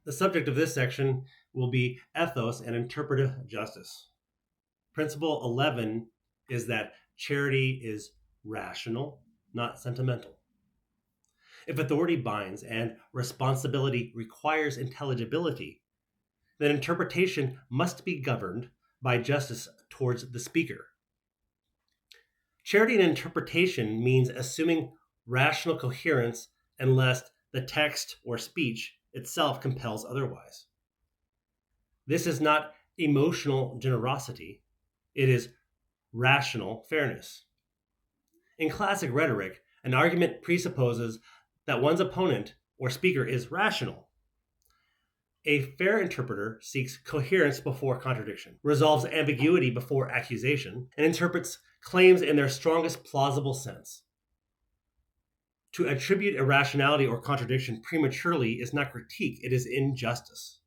The subject of this section will be ethos and interpretive justice. Principle 11 is that charity is rational, not sentimental. If authority binds and responsibility requires intelligibility, then interpretation must be governed by justice towards the speaker. Charity and interpretation means assuming rational coherence unless the text or speech itself compels otherwise. This is not emotional generosity, it is rational fairness. In classic rhetoric, an argument presupposes that one's opponent or speaker is rational. A fair interpreter seeks coherence before contradiction, resolves ambiguity before accusation, and interprets claims in their strongest plausible sense. To attribute irrationality or contradiction prematurely is not critique, it is injustice.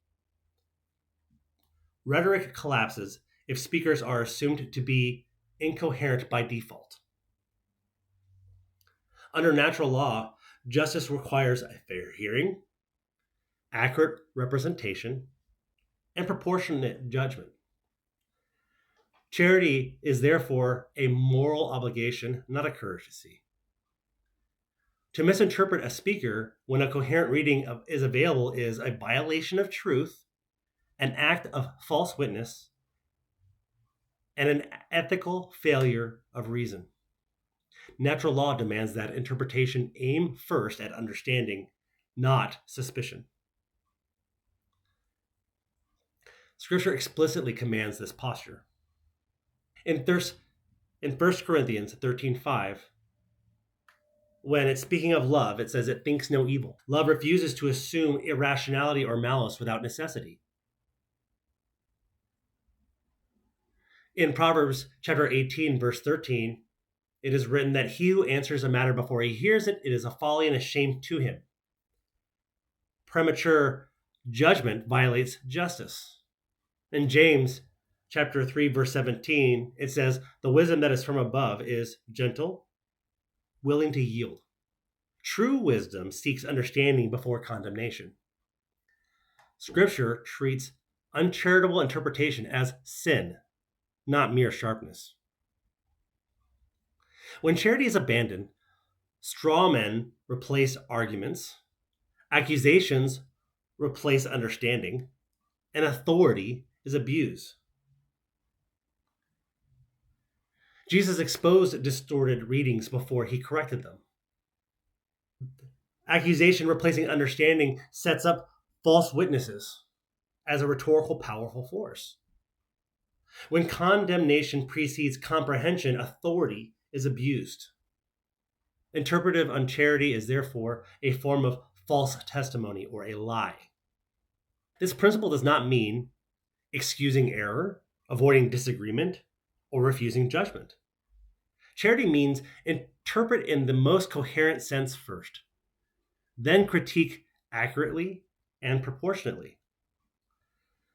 Rhetoric collapses if speakers are assumed to be incoherent by default. Under natural law, justice requires a fair hearing, accurate representation, and proportionate judgment. Charity is therefore a moral obligation, not a courtesy. To misinterpret a speaker when a coherent reading is available is a violation of truth, an act of false witness, and an ethical failure of reason. Natural law demands that interpretation aim first at understanding, not suspicion. Scripture explicitly commands this posture. In 1 Corinthians 13:5, when it's speaking of love, it says it thinks no evil. Love refuses to assume irrationality or malice without necessity. In Proverbs chapter 18, verse 13, it is written that he who answers a matter before he hears it, it is a folly and a shame to him. Premature judgment violates justice. In James chapter 3, verse 17, it says, the wisdom that is from above is gentle, willing to yield. True wisdom seeks understanding before condemnation. Scripture treats uncharitable interpretation as sin, not mere sharpness. When charity is abandoned, straw men replace arguments, accusations replace understanding, and authority is abused. Jesus exposed distorted readings before he corrected them. Accusation replacing understanding sets up false witnesses as a rhetorical, powerful force. When condemnation precedes comprehension, authority is abused. Interpretive uncharity is therefore a form of false testimony or a lie. This principle does not mean excusing error, avoiding disagreement, or refusing judgment. Charity means interpret in the most coherent sense first, then critique accurately and proportionately.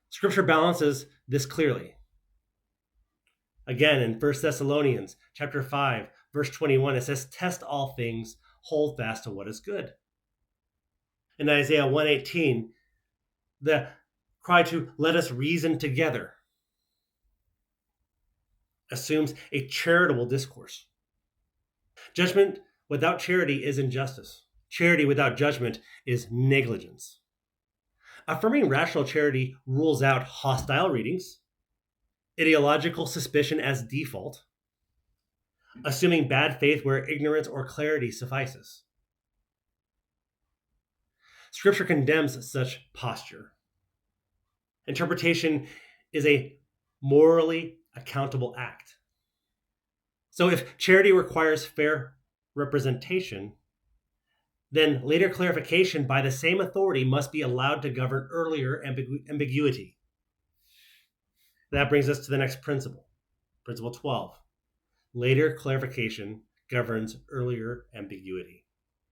Scripture balances this clearly. Again, in 1 Thessalonians chapter 5, verse 21, it says, test all things, hold fast to what is good. In Isaiah 1:18, the cry to let us reason together assumes a charitable discourse. Judgment without charity is injustice. Charity without judgment is negligence. Affirming rational charity rules out hostile readings, ideological suspicion as default, assuming bad faith where ignorance or clarity suffices. Scripture condemns such posture. Interpretation is a morally accountable act. So if charity requires fair representation, then later clarification by the same authority must be allowed to govern earlier ambiguity. That brings us to the next principle, principle 12. Later clarification governs earlier ambiguity.